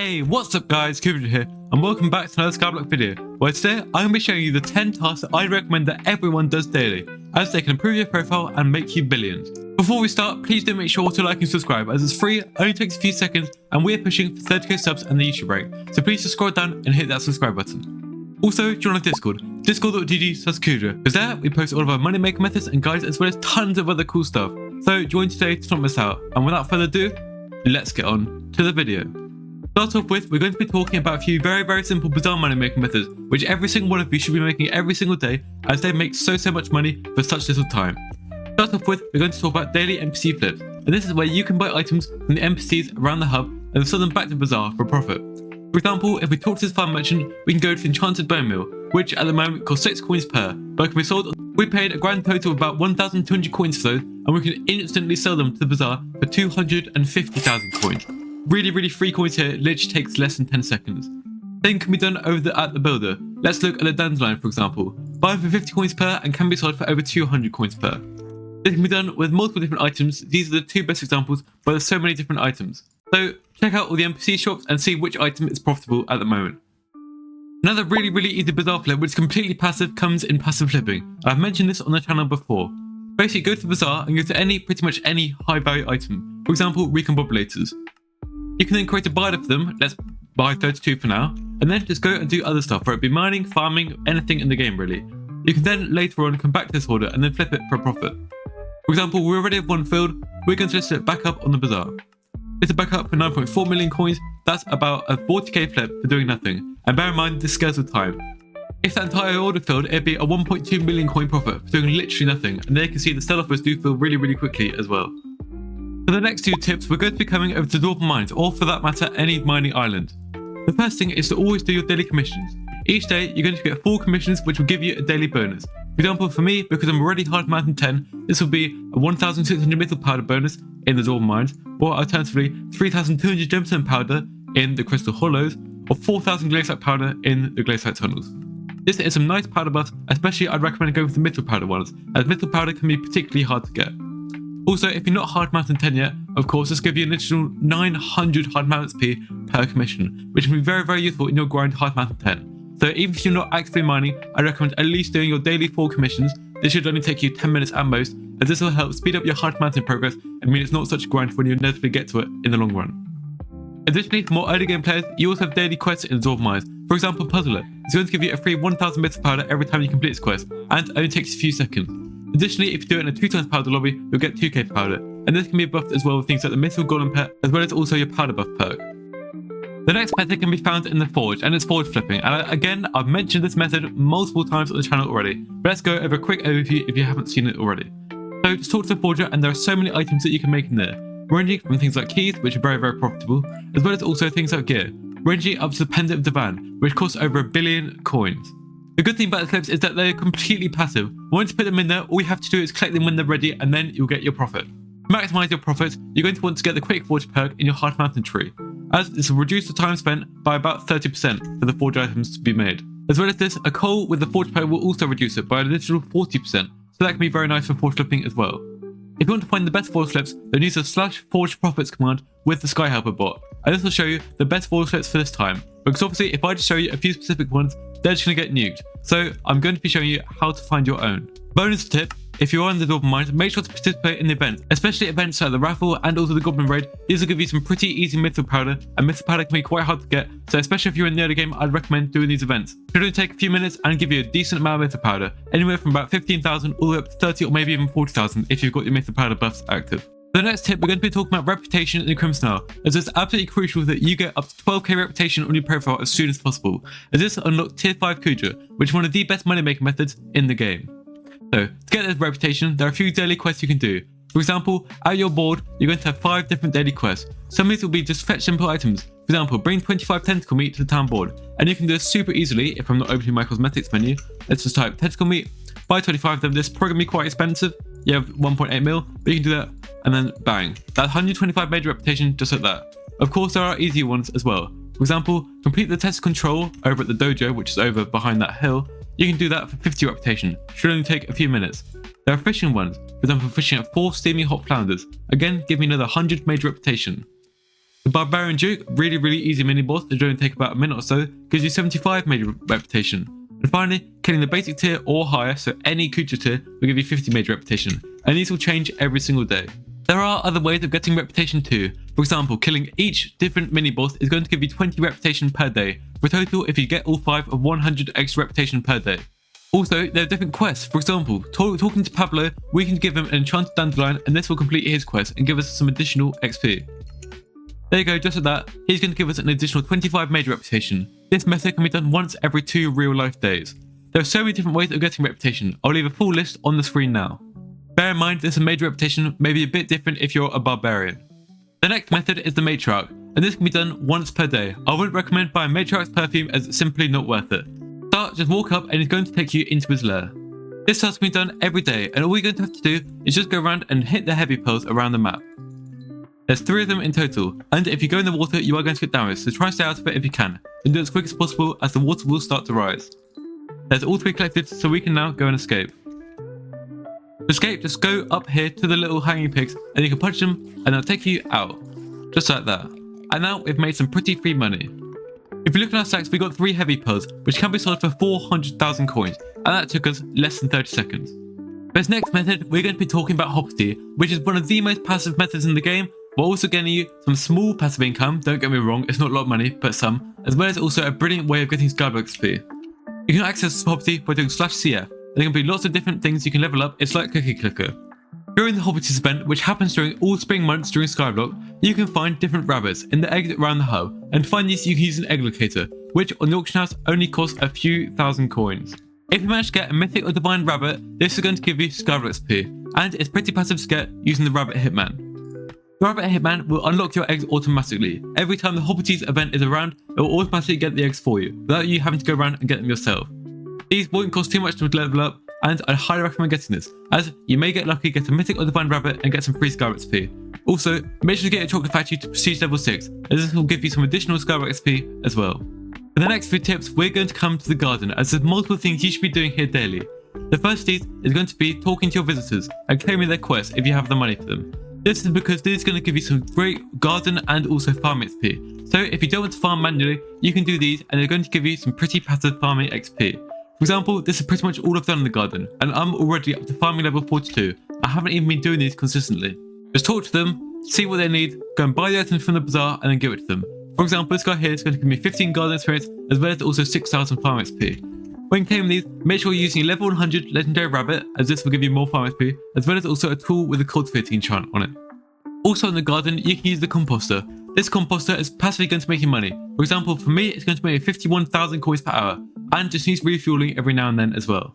Hey, what's up guys, Kuvdra here, and welcome back to another Skyblock video, where today I'm going to be showing you the 10 tasks that I recommend that everyone does daily, as they can improve your profile and make you billions. Before we start, please do make sure to like and subscribe, as it's free, only takes a few seconds, and we're pushing for 30k subs and the YouTube rank, so please just scroll down and hit that subscribe button. Also, join our Discord, discord.gg/Kuvdra, because there we post all of our money making methods and guides, as well as tons of other cool stuff. So join today to not miss out, and without further ado, let's get on to the video. Start off with, we're going to be talking about a few very simple bizarre money making methods, which every single one of you should be making every single day, as they make so much money for such little time. Start off with, we're going to talk about daily NPC Flips, and this is where you can buy items from the NPCs around the hub and sell them back to the bazaar for a profit. For example, if we talk to this farm merchant, we can go to the enchanted bone meal, which at the moment costs 6 coins per, but can be sold. We paid a grand total of about 1,200 coins for those, and we can instantly sell them to the bazaar for 250,000 coins. Really free coins here, literally takes less than 10 seconds. Same can be done over at the builder. Let's look at the dandelion for example. Buy for 50 coins per and can be sold for over 200 coins per. This can be done with multiple different items. These are the two best examples, but there's so many different items. So check out all the NPC shops and see which item is profitable at the moment. Another really easy bazaar flip, which is completely passive, comes in passive flipping. I've mentioned this on the channel before. Basically go to the bazaar and go to pretty much any high value item. For example, recombobulators. You can then create a buyer for them, let's buy 32 for now, and then just go and do other stuff, whether it be mining, farming, anything in the game really. You can then later on come back to this order and then flip it for a profit. For example, we already have one filled, we're going to list it back up on the bazaar. This is back up for 9.4 million coins, that's about a 40k flip for doing nothing, and bear in mind this scales with time. If that entire order filled, it'd be a 1.2 million coin profit for doing literally nothing, and there you can see the sell offers do fill really quickly as well. For the next two tips, we're going to be coming over to Dwarven Mines, or for that matter, any mining island. The first thing is to always do your daily commissions. Each day, you're going to get 4 commissions, which will give you a daily bonus. For example, for me, because I'm already hard mountain 10, this will be a 1,600 metal powder bonus in the Dwarven Mines, or alternatively, 3,200 gemstone powder in the Crystal Hollows, or 4,000 glaciate powder in the glaciate tunnels. This is some nice powder buffs, especially I'd recommend going for the metal powder ones, as metal powder can be particularly hard to get. Also, if you're not hard mountain 10 yet, of course, this gives you an additional 900 hard mounts P per commission, which can be very useful in your grind hard mountain 10. So even if you're not actively mining, I recommend at least doing your daily 4 commissions. This should only take you 10 minutes at most, as this will help speed up your hard mountain progress and mean it's not such a grind when you inevitably get to it in the long run. Additionally, for more early game players, you also have daily quests in Dwarven Mines. For example, Puzzler is going to give you a free 1,000 bits of powder every time you complete this quest, and only takes a few seconds. Additionally, if you do it in a 2 times powder lobby, you'll get 2k powder, and this can be buffed as well with things like the Mythical Golem pet, as well as also your powder buff perk. The next method can be found in the Forge, and it's forge flipping, and again, I've mentioned this method multiple times on the channel already, but let's go over a quick overview if you haven't seen it already. So just talk to the Forger, and there are so many items that you can make in there, ranging from things like keys, which are very profitable, as well as also things like gear, ranging up to the Pendant of Divan, which costs over 1 billion coins. The good thing about the flips is that they're completely passive. Once you put them in there, all you have to do is collect them when they're ready, and then you'll get your profit. To maximize your profits, you're going to want to get the Quick Forge perk in your Hard Mountain tree, as this will reduce the time spent by about 30% for the forge items to be made. As well as this, a coal with the forge perk will also reduce it by an additional 40%, so that can be very nice for forge flipping as well. If you want to find the best forge flips, then use the /forge profits command with the Sky Helper bot, and this will show you the best forge flips for this time, because obviously if I just show you a few specific ones, they're just going to get nuked, so I'm going to be showing you how to find your own. Bonus tip, if you are in the Dwarven Mines, make sure to participate in the events, especially events like the raffle and also the Goblin Raid. These will give you some pretty easy mythical powder, and mythical powder can be quite hard to get, so especially if you're in the early game, I'd recommend doing these events. It should only take a few minutes and give you a decent amount of mythical powder, anywhere from about 15,000 all the way up to 30 or maybe even 40,000 if you've got your mythical powder buffs active. For the next tip, we're going to be talking about reputation in the Crimson Isle, as it's absolutely crucial that you get up to 12k reputation on your profile as soon as possible, as this unlocks tier 5 Kuvdra, which is one of the best money making methods in the game. So, to get this reputation, there are a few daily quests you can do. For example, at your board, you're going to have 5 different daily quests. Some of these will be just fetch simple items. For example, bring 25 tentacle meat to the town board, and you can do this super easily if I'm not opening my cosmetics menu. Let's just type tentacle meat, buy 25 of them. This is probably going to be quite expensive. You have 1.8 mil, but you can do that, and then bang. That's 125 major reputation just like that. Of course, there are easier ones as well. For example, complete the test control over at the dojo, which is over behind that hill. You can do that for 50 reputation. Should only take a few minutes. There are fishing ones, for example fishing at 4 steamy hot flounders. Again, give me another 100 major reputation. The Barbarian Duke, really easy mini boss that only take about a minute or so, gives you 75 major reputation. And finally, killing the basic tier or higher, so any Kuvdra tier, will give you 50 major reputation, and these will change every single day. There are other ways of getting reputation too. For example, killing each different mini boss is going to give you 20 reputation per day, for a total if you get all 5 of 100 extra reputation per day. Also, there are different quests. For example, talking to Pablo, we can give him an enchanted dandelion and this will complete his quest and give us some additional XP. There you go, just like that, he's going to give us an additional 25 major reputation. This method can be done once every 2 real life days. There are so many different ways of getting reputation. I'll leave a full list on the screen now. Bear in mind this major reputation may be a bit different if you're a barbarian. The next method is the Matriarch, and this can be done once per day. I wouldn't recommend buying Matriarch's perfume as it's simply not worth it. Start, just walk up and it's going to take you into his lair. This task can be done every day and all you're going to have to do is just go around and hit the heavy pearls around the map. There's 3 of them in total, and if you go in the water you are going to get damaged, so try and stay out of it if you can, and do it as quick as possible as the water will start to rise. There's all 3 collected, so we can now go and escape. To escape, just go up here to the little hanging pigs and you can punch them and they'll take you out. Just like that. And now we've made some pretty free money. If you look at our stacks, we got 3 heavy pearls, which can be sold for 400,000 coins, and that took us less than 30 seconds. For this next method, we're going to be talking about Hoppity, which is one of the most passive methods in the game, while also getting you some small passive income. Don't get me wrong, it's not a lot of money, but some, as well as also a brilliant way of getting Skyblock XP. You can access Hoppity by doing /CF. There can be lots of different things you can level up, it's like Cookie Clicker. During the Hoppity event, which happens during all spring months during Skyblock, you can find different rabbits in the eggs around the hub, and to find these you can use an egg locator, which on the auction house only costs a few thousand coins. If you manage to get a mythic or divine rabbit, this is going to give you Skyblock XP, and it's pretty passive to get using the Rabbit Hitman. The Rabbit Hitman will unlock your eggs automatically. Every time the Hoppity's event is around, it will automatically get the eggs for you, without you having to go around and get them yourself. These won't cost too much to level up, and I highly recommend getting this, as you may get lucky, get a mythic or divine rabbit and get some free Skyblock XP. Also, make sure to get your chocolate factory to prestige level 6, as this will give you some additional Skyblock XP as well. For the next few tips, we're going to come to the garden, as there's multiple things you should be doing here daily. The first of these is going to be talking to your visitors and claiming their quests if you have the money for them. This is because this is going to give you some great garden and also farm XP. So if you don't want to farm manually, you can do these and they're going to give you some pretty passive farming XP. For example, this is pretty much all I've done in the garden, and I'm already up to farming level 42. I haven't even been doing these consistently. Just talk to them, see what they need, go and buy the items from the bazaar and then give it to them. For example, this guy here is going to give me 15 garden experience as well as also 6,000 farm XP. When claiming these, make sure you're using a level 100 legendary rabbit, as this will give you more farm XP, as well as also a tool with a cultivating enchant on it. Also in the garden, you can use the composter. This composter is passively going to make you money. For example, for me, it's going to make 51,000 coins per hour, and just needs refueling every now and then as well.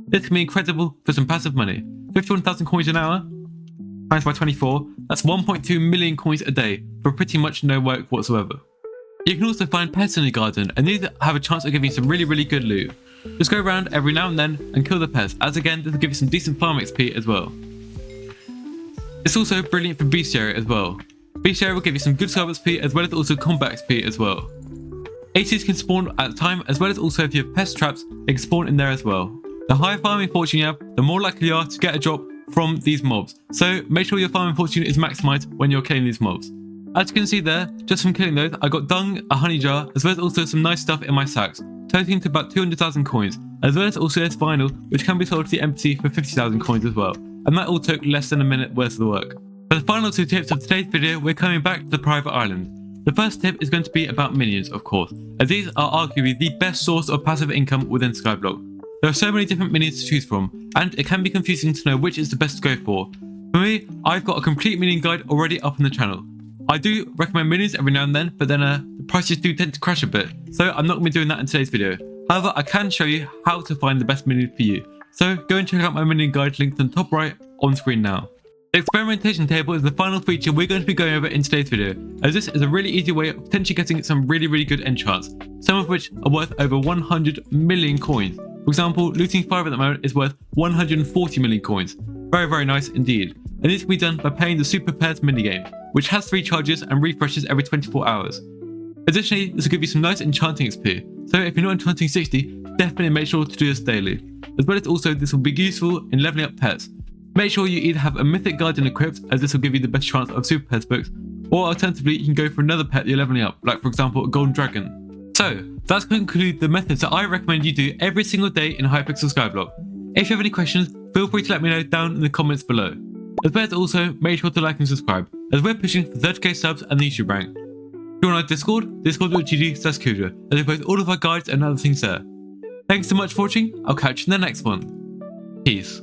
This can be incredible for some passive money. 51,000 coins an hour, times by 24, that's 1.2 million coins a day for pretty much no work whatsoever. You can also find pets in the garden, and these have a chance of giving you some really good loot. Just go around every now and then and kill the pets, as again, this will give you some decent farm XP as well. It's also brilliant for bestiary as well. Bestiary will give you some good Skyblock XP as well as also combat XP as well. ACs can spawn at the time, as well as also if you have pest traps, they can spawn in there as well. The higher farming fortune you have, the more likely you are to get a drop from these mobs. So make sure your farming fortune is maximized when you're killing these mobs. As you can see there, just from killing those, I got dung, a honey jar, as well as also some nice stuff in my sacks, totaling to about 200,000 coins, as well as also this vinyl, which can be sold to the NPC for 50,000 coins as well. And that all took less than a minute worth of the work. For the final 2 tips of today's video, we're coming back to the private island. The first tip is going to be about minions, of course, as these are arguably the best source of passive income within Skyblock. There are so many different minions to choose from, and it can be confusing to know which is the best to go for. For me, I've got a complete minion guide already up on the channel. I do recommend minions every now and then, but then the prices do tend to crash a bit, so I'm not going to be doing that in today's video. However, I can show you how to find the best minion for you. So go and check out my minion guide linked on the top right on screen now. The experimentation table is the final feature we're going to be going over in today's video, as this is a really easy way of potentially getting some really good enchants, some of which are worth over 100 million coins. For example, looting 5 at the moment is worth 140 million coins. Very nice indeed. And this can be done by playing the Super Pairs minigame, which has 3 charges and refreshes every 24 hours. Additionally, this will give you some nice enchanting XP, so if you're not enchanting 60, definitely make sure to do this daily. As well as also this will be useful in leveling up pets. Make sure you either have a mythic guardian equipped, as this will give you the best chance of Super Pets books, or alternatively you can go for another pet that you're leveling up, like for example a golden dragon. So that's going to conclude the methods that I recommend you do every single day in Hypixel Skyblock. If you have any questions, feel free to let me know down in the comments below. As well as also make sure to like and subscribe, as we're pushing for 30k subs and the YouTube rank. If you want our Discord.gg/Kuvdra, as we post all of our guides and other things there. Thanks so much for watching, I'll catch you in the next one. Peace.